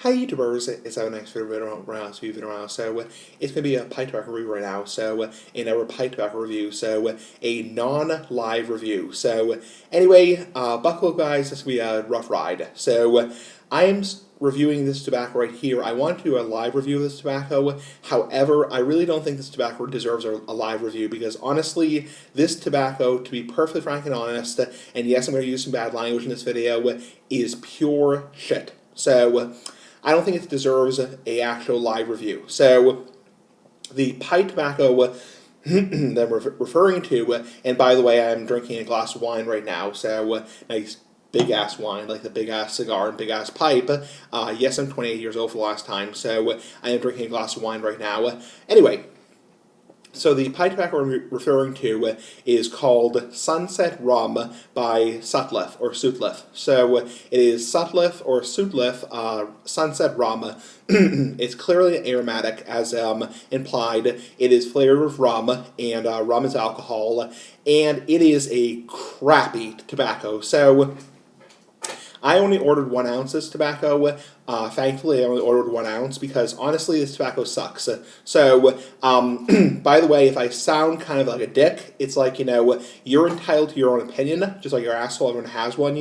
Hi YouTubers, it's our next video around. So it's going to be a pipe tobacco review right now. So in our pipe tobacco review, so a non-live review. So anyway, buckle up guys, this is going to be a rough ride. So I am reviewing this tobacco right here. I want to do a live review of this tobacco. However, I really don't think this tobacco deserves a live review because honestly, this tobacco, to be perfectly frank and honest, and yes, I'm going to use some bad language in this video, is pure shit. So I don't think it deserves a actual live review. So the pipe tobacco that I'm referring to, and by the way, I'm drinking a glass of wine right now, so nice big ass wine, like the big ass cigar and big ass pipe. Yes, I'm 28 years old for the last time, so I am drinking a glass of wine right now. Anyway, so the pipe tobacco I'm referring to is called Sunset Rum by Sutliff, or Sutliff. So it is Sutliff or Sutliff Sunset Rum. It's clearly aromatic, as implied. It is flavored with rum, and rum is alcohol, and it is a crappy tobacco. So I only ordered 1 ounce of this tobacco. Thankfully, I only ordered 1 ounce because honestly, this tobacco sucks. So, by the way, if I sound kind of like a dick, it's like, you're entitled to your own opinion, just like your asshole, everyone has one,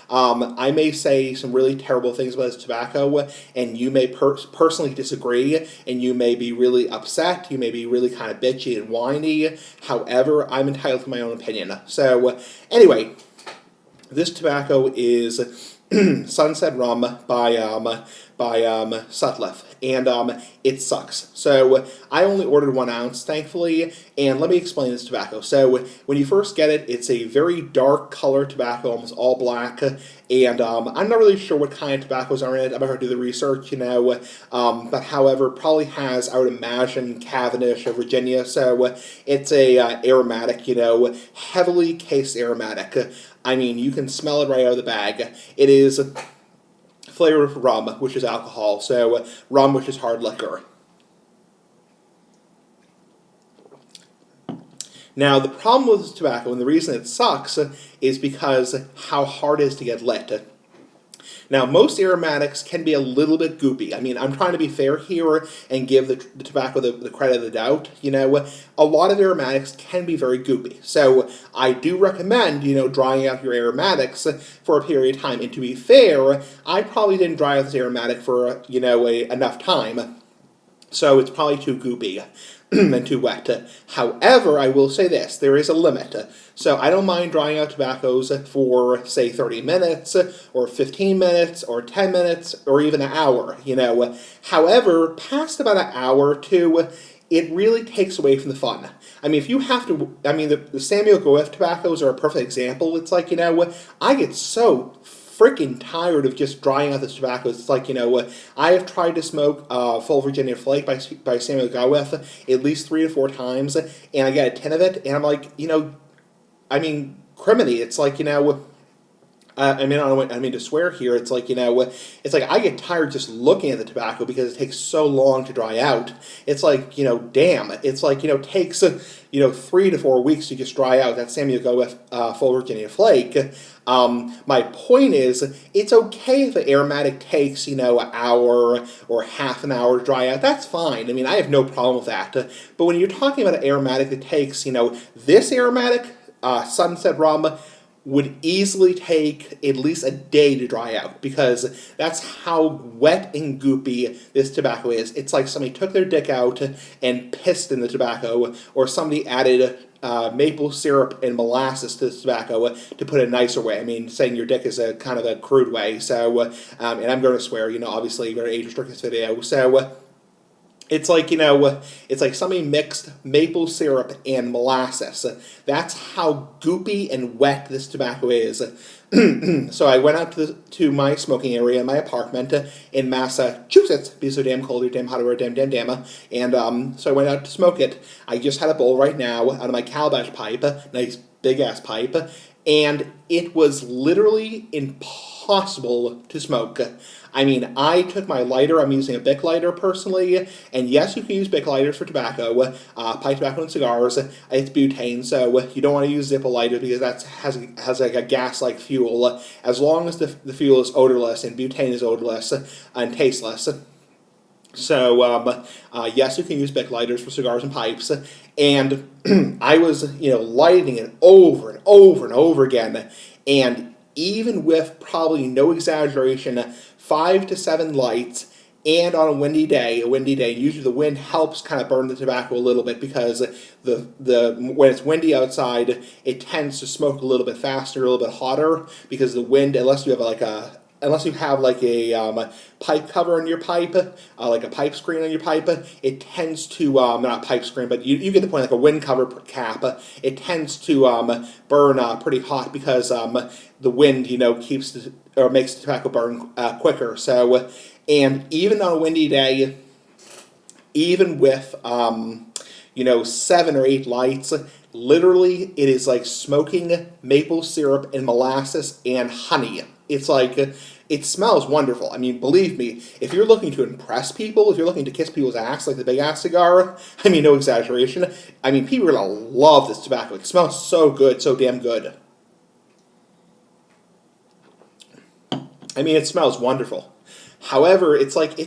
I may say some really terrible things about this tobacco, and you may personally disagree, and you may be really upset, you may be really kind of bitchy and whiny. However, I'm entitled to my own opinion. So, anyway, this tobacco is Sunset Rum by Sutliff, and it sucks. So I only ordered 1 ounce, thankfully, and let me explain this tobacco. So when you first get it, it's a very dark color tobacco, almost all black, and I'm not really sure what kind of tobaccos are in it. I'm going to do the research, but however, probably has, I would imagine, Cavendish or Virginia, so it's a aromatic, heavily cased aromatic. I mean, you can smell it right out of the bag. It is flavored with rum, which is alcohol, so rum, which is hard liquor. Now, the problem with this tobacco, and the reason it sucks, is because how hard it is to get lit. Now, most aromatics can be a little bit goopy. I mean, I'm trying to be fair here and give the tobacco the credit of the doubt. A lot of aromatics can be very goopy. So I do recommend, drying out your aromatics for a period of time. And to be fair, I probably didn't dry out this aromatic for, enough time. So it's probably too goopy and too wet. However, I will say this, there is a limit. So I don't mind drying out tobaccos for, say, 30 minutes, or 15 minutes, or 10 minutes, or even an hour, However, past about an hour or two, it really takes away from the fun. I mean, if you have to, the Samuel Goeth tobaccos are a perfect example. It's like, I get so freaking tired of just drying out this tobacco. It's like, I have tried to smoke Full Virginia Flake by Samuel Goeth at least 3 to 4 times, and I get a tin of it, and I'm like, criminy. It's like, I don't mean to swear here. It's like, it's like I get tired just looking at the tobacco because it takes so long to dry out. It's like, damn. It's like, it takes, 3 to 4 weeks to just dry out that Samuel Goeth Full Virginia Flake. My point is, it's okay if the aromatic takes, an hour or half an hour to dry out. That's fine. I mean, I have no problem with that. But when you're talking about an aromatic that takes, this aromatic, Sunset Rum, would easily take at least a day to dry out because that's how wet and goopy this tobacco is. It's like somebody took their dick out and pissed in the tobacco, or somebody added maple syrup and molasses to the tobacco to put it a nicer way. I mean, saying your dick is a kind of a crude way. So, and I'm going to swear, obviously, you're going to age restrict this video. So, it's like, it's like somebody mixed maple syrup and molasses. That's how goopy and wet this tobacco is. So I went out to my smoking area in my apartment in Massachusetts, because it's so damn cold, or damn hot, or damn, and so I went out to smoke it. I just had a bowl right now out of my calabash pipe, nice big-ass pipe, and it was literally impossible to smoke. I mean, I took my lighter, I'm using a Bic lighter personally, and yes, you can use Bic lighters for tobacco, pipe tobacco and cigars. It's butane, so you don't want to use Zippo lighter because that has like a gas-like fuel, as long as the fuel is odorless, and butane is odorless and tasteless. So, yes, you can use Bic lighters for cigars and pipes, and I was, lighting it over and over and over again, and even with probably no exaggeration, 5 to 7 lights, and on a windy day, usually the wind helps kind of burn the tobacco a little bit because the when it's windy outside, it tends to smoke a little bit faster, a little bit hotter because the wind, unless you have like a pipe cover on your pipe, like a pipe screen on your pipe, it tends to, not pipe screen, but you get the point, like a wind cover cap, it tends to burn pretty hot because the wind, keeps or makes the tobacco burn quicker. So, and even on a windy day, even with 7 or 8 lights, literally it is like smoking maple syrup and molasses and honey. It's like, it smells wonderful. I mean, believe me, if you're looking to impress people, if you're looking to kiss people's ass like the Big Ass cigar, I mean, no exaggeration, I mean, people are gonna love this tobacco. It smells so good, so damn good. I mean, it smells wonderful. However, it's like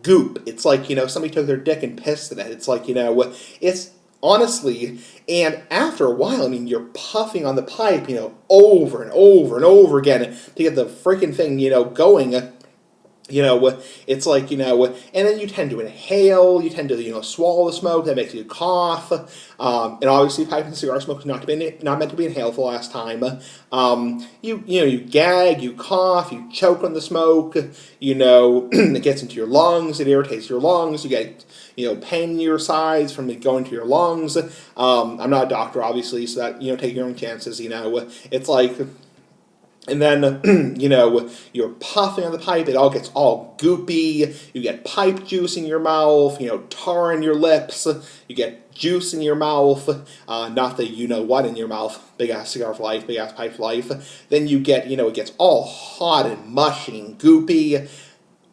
goop. It's like, somebody took their dick and pissed in it. It's like, it's honestly, and after a while, I mean, you're puffing on the pipe, over and over and over again to get the freaking thing, going. It's like, and then you tend to inhale, you tend to, swallow the smoke, that makes you cough, and obviously pipe and cigar smoke is not meant to be inhaled for the last time. You gag, you cough, you choke on the smoke, it gets into your lungs, it irritates your lungs, you get, pain in your sides from it going to your lungs. I'm not a doctor, obviously, so that, take your own chances, it's like, and then, you're puffing on the pipe, it all gets all goopy, you get pipe juice in your mouth, tar in your lips, you get juice in your mouth, not the you-know-what in your mouth, big-ass cigar for life, big-ass pipe for life. Then you get, it gets all hot and mushy and goopy.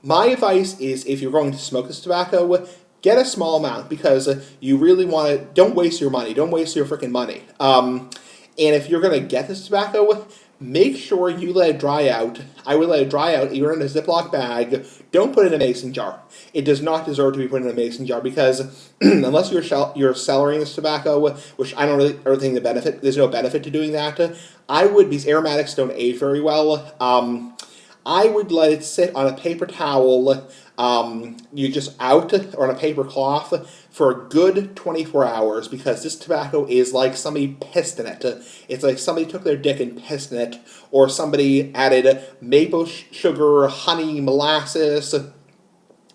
My advice is, if you're going to smoke this tobacco, get a small amount, because you really want to, don't waste your money, don't waste your freaking money. And if you're going to get this tobacco, make sure you let it dry out. I would let it dry out either in a Ziploc bag. Don't put it in a mason jar. It does not deserve to be put in a mason jar because unless you're cellaring this tobacco, which I don't really think the benefit, there's no benefit to doing that. These aromatics don't age very well. I would let it sit on a paper towel, you just out, or on a paper cloth for a good 24 hours, because this tobacco is like somebody pissed in it. It's like somebody took their dick and pissed in it, or somebody added maple sugar, honey, molasses,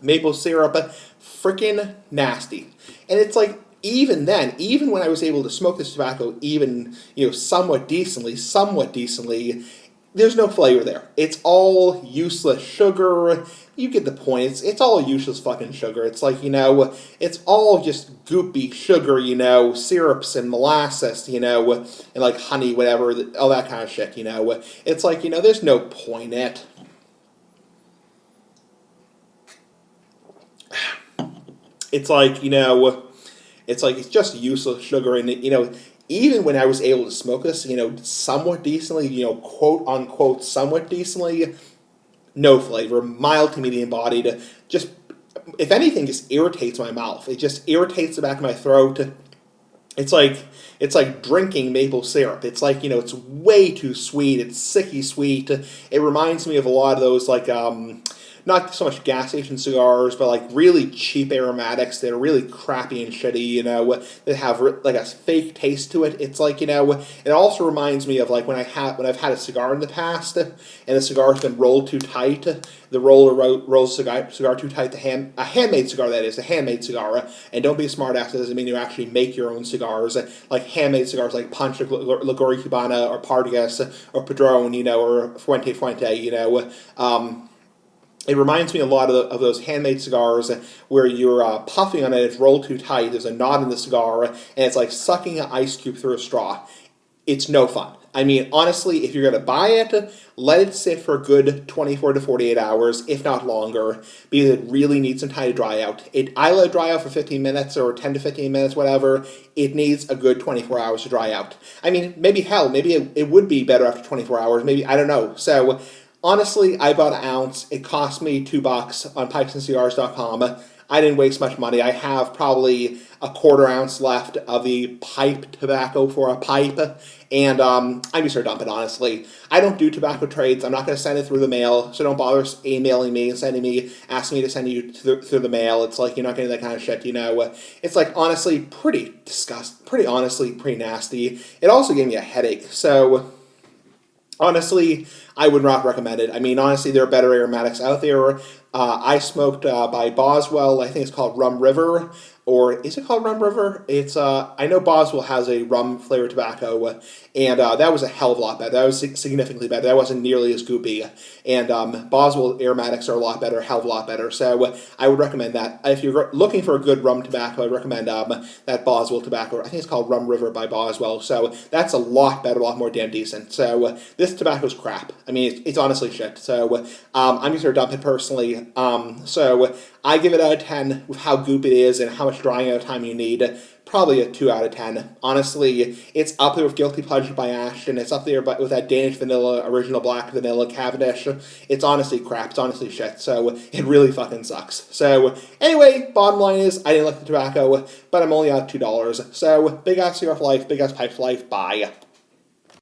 maple syrup, freaking nasty. And it's like, even then, even when I was able to smoke this tobacco even, somewhat decently, there's no flavor there. It's all useless sugar. You get the point. It's all useless fucking sugar. It's like, it's all just goopy sugar, syrups and molasses, and like honey, whatever, all that kind of shit, It's like, there's no point in it. It's like, it's just useless sugar, and, even when I was able to smoke this, somewhat decently, quote unquote, somewhat decently, no flavor, mild to medium bodied, just, if anything, just irritates my mouth. It just irritates the back of my throat. It's like drinking maple syrup. It's like, it's way too sweet. It's sicky sweet. It reminds me of a lot of those, like, not so much gas station cigars, but like really cheap aromatics that are really crappy and shitty, that have like a fake taste to it. It's like, it also reminds me of like when I've had a cigar in the past, and the cigar's been rolled too tight. The roller rolls cigar too tight. A handmade cigar, that is, a handmade cigar. And don't be a smart ass. It doesn't mean you actually make your own cigars. Like handmade cigars like Punch, or Ligori Cubana, or Pardigas, or Padron, or Fuente, it reminds me a lot of those handmade cigars where you're puffing on it, it's rolled too tight, there's a knot in the cigar, and it's like sucking an ice cube through a straw. It's no fun. I mean, honestly, if you're going to buy it, let it sit for a good 24 to 48 hours, if not longer, because it really needs some time to dry out. I let it dry out for 15 minutes or 10 to 15 minutes, whatever. It needs a good 24 hours to dry out. I mean, maybe it would be better after 24 hours. Maybe, I don't know. So, honestly, I bought an ounce. It cost me $2 on pipesandcigars.com. I didn't waste much money. I have probably a quarter ounce left of the pipe tobacco for a pipe, and I'm just going to dump it, honestly. I don't do tobacco trades. I'm not going to send it through the mail, so don't bother emailing me and asking me to send you through the mail. It's like, you're not getting that kind of shit, you know. It's like, honestly, pretty pretty nasty. It also gave me a headache, so honestly, I would not recommend it. I mean, honestly, there are better aromatics out there. I smoked by Boswell. I think it's called Rum River, or is it called Rum River? It's I know Boswell has a rum flavored tobacco, and that was a hell of a lot better. That was significantly better. That wasn't nearly as goopy, and Boswell aromatics are a lot better, a hell of a lot better. So I would recommend that. If you're looking for a good rum tobacco, I recommend that Boswell tobacco. I think it's called Rum River by Boswell. So that's a lot better, a lot more damn decent. So this tobacco's crap. I mean, it's honestly shit. So I'm just gonna dump it personally. So I give it out of 10 with how goop it is and how much drying out time you need. Probably a 2 out of 10. Honestly, it's up there with Guilty Pleasure by Ashton. It's up there with that Danish Vanilla, Original Black Vanilla Cavendish. It's honestly crap. It's honestly shit. So it really fucking sucks. So anyway, bottom line is, I didn't like the tobacco, but I'm only out $2. So big ass cigar for life, big ass pipe for life. Bye.